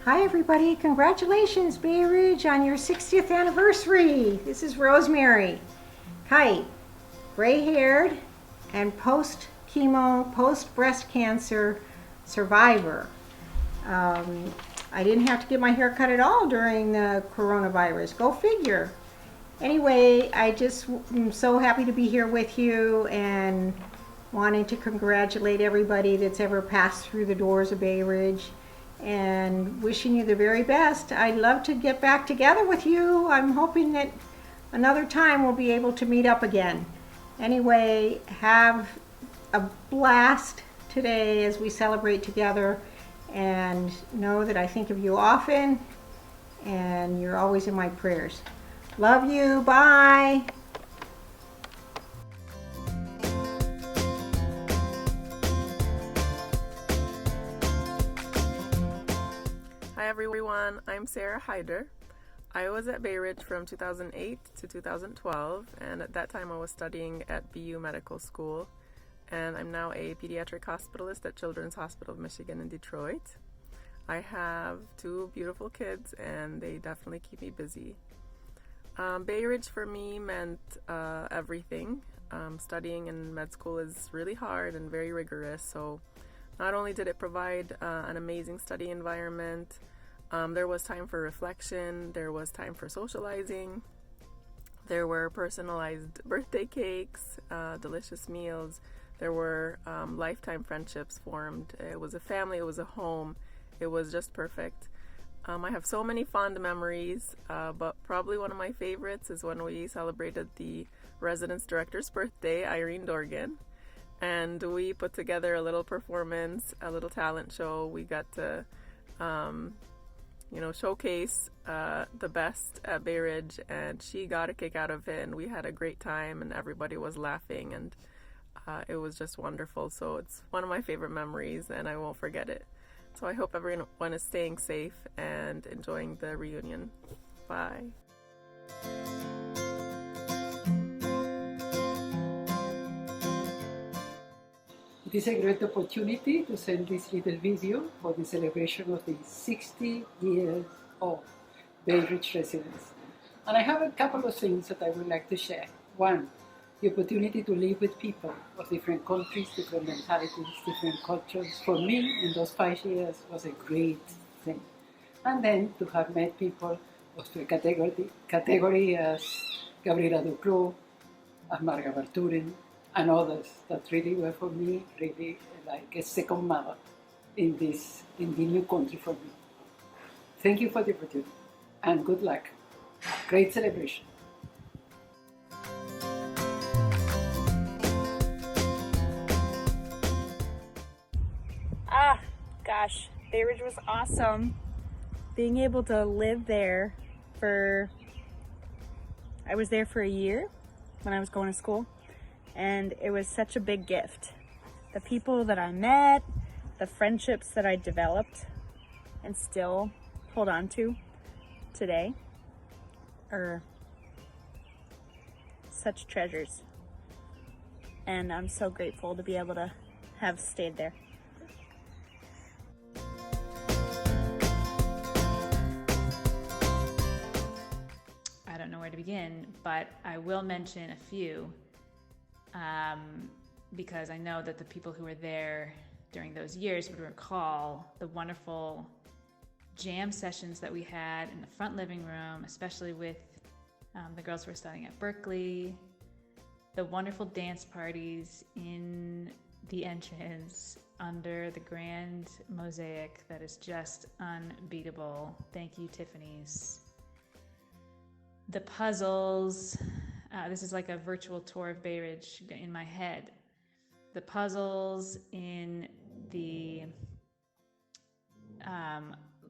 Hi everybody, congratulations Bayridge on your 60th anniversary. This is Rosemary. Kite, gray haired and post chemo, post breast cancer survivor. I didn't have to get my hair cut at all during the coronavirus. Go figure. Anyway, I just am so happy to be here with you and wanting to congratulate everybody that's ever passed through the doors of Bayridge and wishing you the very best. I'd love to get back together with you. I'm hoping that another time we'll be able to meet up again. Anyway, have a blast today as we celebrate together, and know that I think of you often and you're always in my prayers. Love you. Bye. Hi everyone, I'm Sarah Hyder. I was at Bayridge from 2008 to 2012, and at that time I was studying at BU Medical School, and I'm now a pediatric hospitalist at Children's Hospital of Michigan in Detroit. I have two beautiful kids and they definitely keep me busy. Bayridge for me meant everything. Studying in med school is really hard and very rigorous, so not only did it provide an amazing study environment, there was time for reflection, there was time for socializing, there were personalized birthday cakes, delicious meals, there were lifetime friendships formed. It was a family, it was a home, it was just perfect. I have so many fond memories, but probably one of my favorites is when we celebrated the residence director's birthday, Irene Dorgan. And we put together a little performance, a little talent show. We got to, showcase the best at Bayridge, and she got a kick out of it, and we had a great time, and everybody was laughing, and it was just wonderful. So it's one of my favorite memories, and I won't forget it. So I hope everyone is staying safe and enjoying the reunion. Bye. It is a great opportunity to send this little video for the celebration of the 60 years of Bayridge Residence. And I have a couple of things that I would like to share. One, the opportunity to live with people of different countries, different mentalities, different cultures. For me, in those 5 years, was a great thing. And then to have met people of the category as Gabriela Duclos, as Marga Barturen, and others that really were for me really like a second mother in the new country for me. Thank you for the opportunity and good luck. Great celebration. Gosh, Bayridge was awesome. Being able to live there I was there for a year when I was going to school, and it was such a big gift. The people that I met, the friendships that I developed and still hold on to today are such treasures. And I'm so grateful to be able to have stayed there. I don't know where to begin, but I will mention a few because I know that the people who were there during those years would recall the wonderful jam sessions that we had in the front living room, especially with the girls who were studying at Berkeley, the wonderful dance parties in the entrance under the grand mosaic that is just unbeatable. Thank you, Tiffany's. The puzzles, this is like a virtual tour of Bayridge in my head. The puzzles in the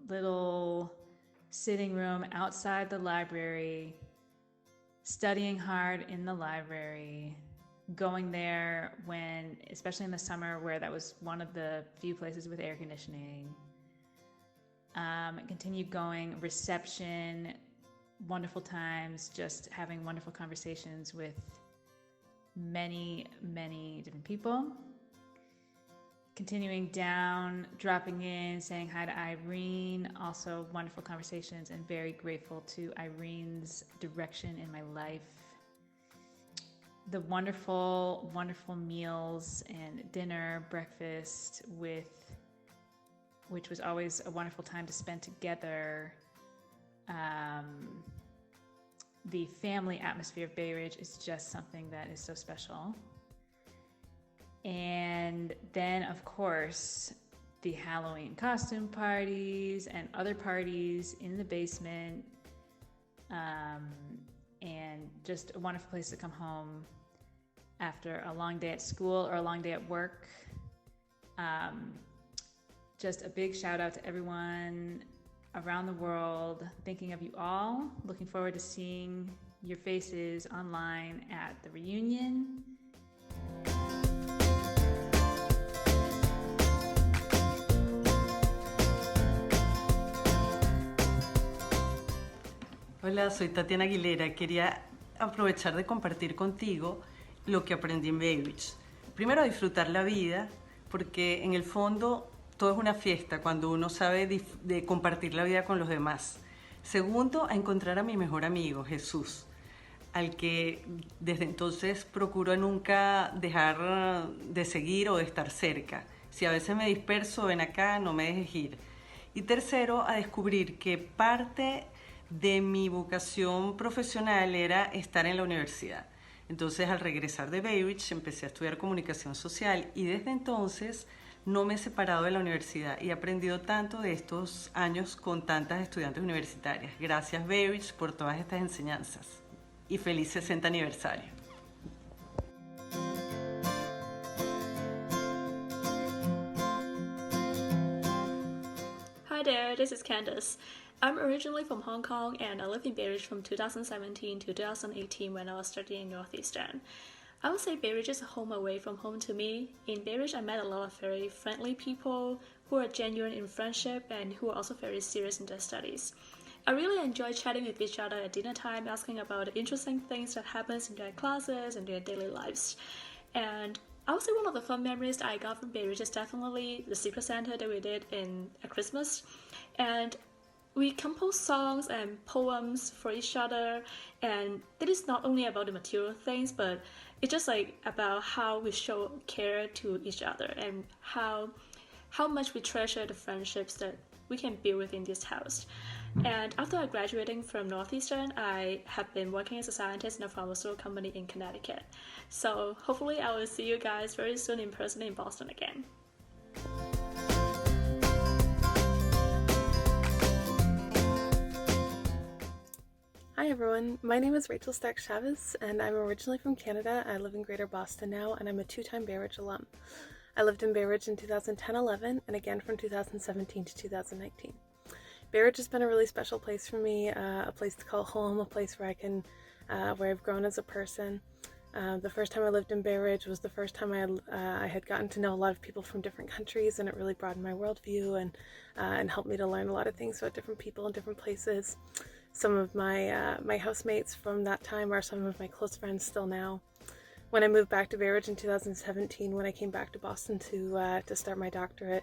little sitting room outside the library, studying hard in the library, going there when, especially in the summer where that was one of the few places with air conditioning. Continue going, reception, wonderful times, just having wonderful conversations with many, many different people. continuing down, dropping in, saying hi to Irene. Also wonderful conversations, and very grateful to Irene's direction in my life. The wonderful, wonderful meals and dinner, breakfast which was always a wonderful time to spend together. The family atmosphere of Bayridge is just something that is so special. And then, of course, the Halloween costume parties and other parties in the basement, and just a wonderful place to come home after a long day at school or a long day at work. Just a big shout out to everyone around the world, thinking of you all. Looking forward to seeing your faces online at the reunion. Hola, soy Tatiana Aguilera. Quería aprovechar de compartir contigo lo que aprendí en Bayridge. Primero, a disfrutar la vida, porque en el fondo todo es una fiesta cuando uno sabe de compartir la vida con los demás. Segundo, a encontrar a mi mejor amigo, Jesús, al que desde entonces procuro nunca dejar de seguir o de estar cerca. Si a veces me disperso, ven acá, no me dejes ir. Y tercero, a descubrir que parte de mi vocación profesional era estar en la universidad. Entonces, al regresar de Bayridge, empecé a estudiar comunicación social y desde entonces no me he separado de la universidad y he aprendido tanto de estos años con tantas estudiantes universitarias. Gracias, Bayridge, por todas estas enseñanzas y feliz 60 aniversario. Hi there, this is Candace. I'm originally from Hong Kong and I lived in Bayridge from 2017 to 2018 when I was studying Northeastern. I would say Bayridge is a home away from home to me. In Bayridge, I met a lot of very friendly people who are genuine in friendship and who are also very serious in their studies. I really enjoy chatting with each other at dinner time, asking about the interesting things that happens in their classes and their daily lives. And I would say one of the fun memories that I got from Bayridge is definitely the Secret Santa that we did at Christmas. And we compose songs and poems for each other, and it is not only about the material things, but it's just like about how we show care to each other and how much we treasure the friendships that we can build within this house. And after graduating from Northeastern, I have been working as a scientist in a pharmaceutical company in Connecticut. So hopefully I will see you guys very soon in person in Boston again. Hi everyone, my name is Rachel Stark Chavez and I'm originally from Canada. I live in Greater Boston now and I'm a two-time Bayridge alum. I lived in Bayridge in 2010-11 and again from 2017 to 2019. Bayridge has been a really special place for me, a place to call home, a place where where I've grown as a person. The first time I lived in Bayridge was the first time I had gotten to know a lot of people from different countries, and it really broadened my worldview and helped me to learn a lot of things about different people and different places. Some of my housemates from that time are some of my close friends still now. When I moved back to Bayridge in 2017, when I came back to Boston to start my doctorate,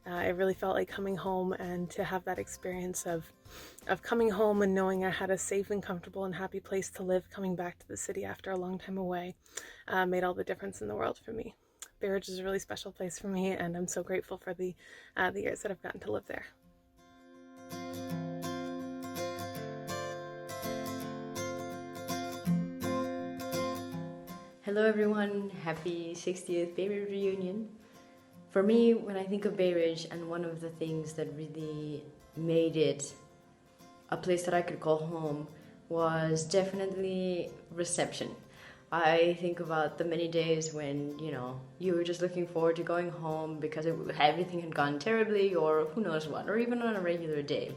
it really felt like coming home, and to have that experience of coming home and knowing I had a safe and comfortable and happy place to live coming back to the city after a long time away made all the difference in the world for me. Bayridge is a really special place for me, and I'm so grateful for the years that I've gotten to live there. Hello everyone, happy 60th Bayridge reunion. For me, when I think of Bayridge, and one of the things that really made it a place that I could call home was definitely reception. I think about the many days when, you were just looking forward to going home because everything had gone terribly, or who knows what, or even on a regular day,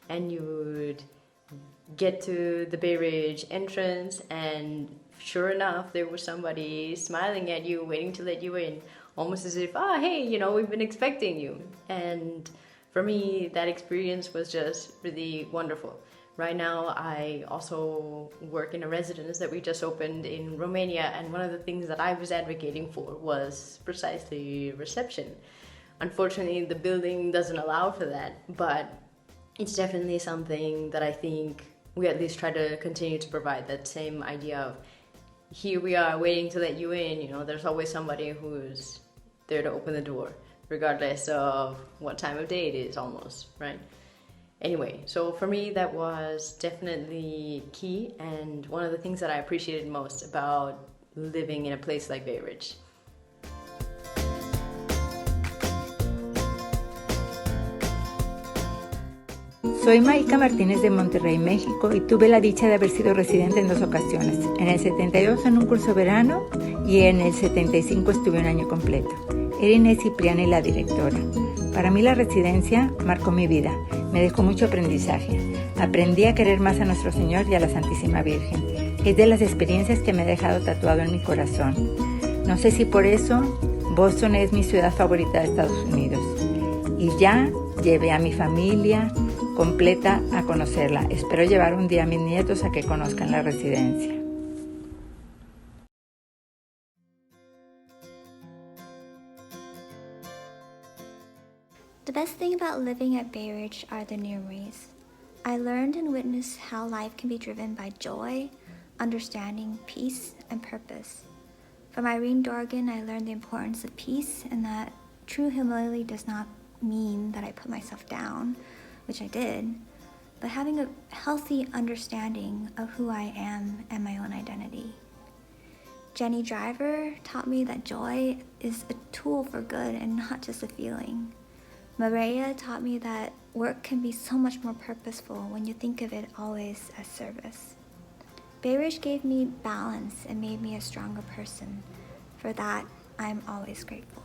and you would get to the Bayridge entrance, and sure enough, there was somebody smiling at you, waiting to let you in, almost as if, hey, we've been expecting you. And for me, that experience was just really wonderful. Right now, I also work in a residence that we just opened in Romania, and one of the things that I was advocating for was precisely reception. Unfortunately, the building doesn't allow for that, but it's definitely something that I think we at least try to continue to provide, that same idea of here we are waiting to let you in, you know, there's always somebody who's there to open the door, regardless of what time of day it is almost, right? Anyway, so for me that was definitely key and one of the things that I appreciated most about living in a place like Bayridge. Soy Maika Martínez de Monterrey, México, y tuve la dicha de haber sido residente en 2 ocasiones. En el 72 en un curso verano y en el 75 estuve un año completo. Era Inés Cipriani la directora. Para mí la residencia marcó mi vida, me dejó mucho aprendizaje. Aprendí a querer más a nuestro Señor y a la Santísima Virgen. Es de las experiencias que me ha dejado tatuado en mi corazón. No sé si por eso Boston es mi ciudad favorita de Estados Unidos. Y ya llevé a mi familia completa a conocerla. Espero llevar un día a mis nietos a que conozcan la residencia. The best thing about living at Bayridge are the memories. I learned and witnessed how life can be driven by joy, understanding, peace, and purpose. From Irene Dorgan, I learned the importance of peace and that true humility does not mean that I put myself down, which I did, but having a healthy understanding of who I am and my own identity. Jenny Driver taught me that joy is a tool for good and not just a feeling. Maria taught me that work can be so much more purposeful when you think of it always as service. Bayridge gave me balance and made me a stronger person. For that, I'm always grateful.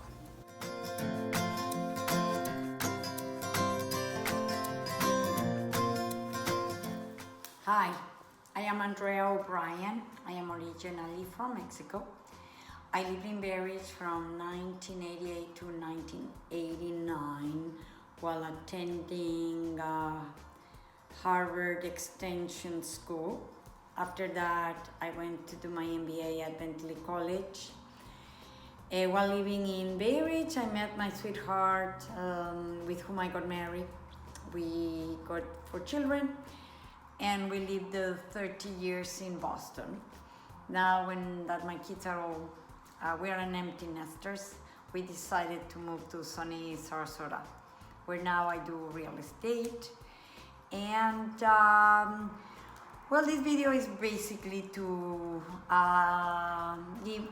Hi, I am Andrea O'Brien. I am originally from Mexico. I lived in Bayridge from 1988 to 1989 while attending Harvard Extension School. After that, I went to do my MBA at Bentley College. While living in Bayridge, I met my sweetheart with whom I got married. We got 4 children and we lived 30 years in Boston. Now when that my kids are all, we are an empty nesters, we decided to move to sunny Sarasota, where now I do real estate. And well, this video is basically to give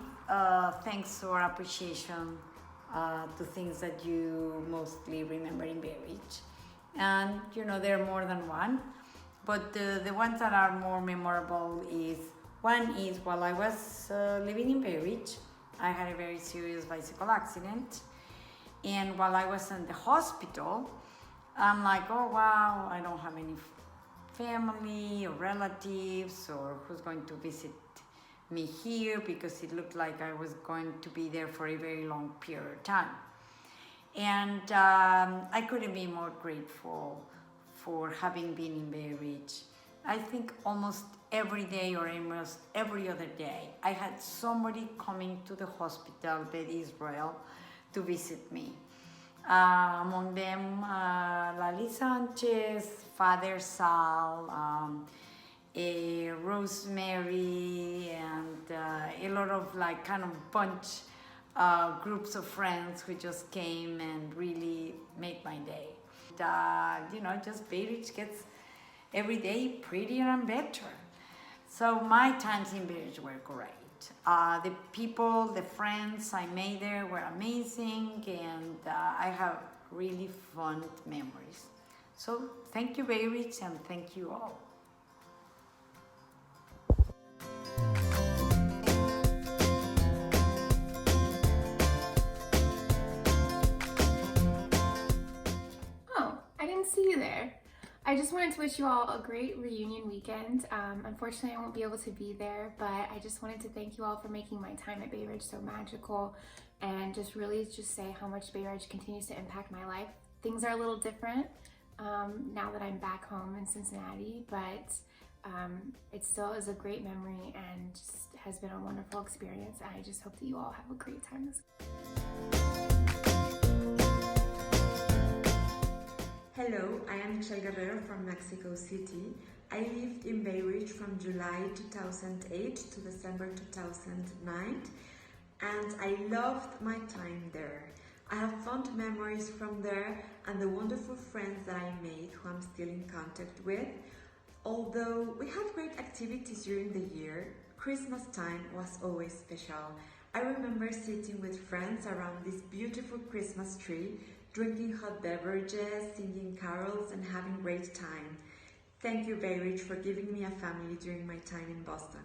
thanks or appreciation to things that you mostly remember in Bayridge. And you know, there are more than one, but the ones that are more memorable is, one is while I was living in Bayridge, I had a very serious bicycle accident. And while I was in the hospital, I'm like, oh wow, I don't have any family or relatives or who's going to visit me here, because it looked like I was going to be there for a very long period of time. And I couldn't be more grateful for having been in Bayridge. I think almost every day or almost every other day, I had somebody coming to the hospital, Beth Israel, to visit me. Among them, Lali Sanchez, Father Sal, Rosemary, and a lot of like kind of bunch groups of friends who just came and really made my day. You know, just Bayridge gets every day prettier and better. So my times in Bayridge were great. The people, the friends I made there were amazing, and I have really fond memories. So thank you, Bayridge, and thank you all. Oh, I didn't see you there. I just wanted to wish you all a great reunion weekend. Unfortunately, I won't be able to be there, but I just wanted to thank you all for making my time at Bayridge so magical, and just really just say how much Bayridge continues to impact my life. Things are a little different, now that I'm back home in Cincinnati, but it still is a great memory and just has been a wonderful experience. I just hope that you all have a great time this Hello, I am Michelle Guerrero from Mexico City. I lived in Bayridge from July 2008 to December 2009, and I loved my time there. I have fond memories from there and the wonderful friends that I made who I'm still in contact with. Although we had great activities during the year, Christmas time was always special. I remember sitting with friends around this beautiful Christmas tree, drinking hot beverages, singing carols, and having great time. Thank you, Bayridge, for giving me a family during my time in Boston.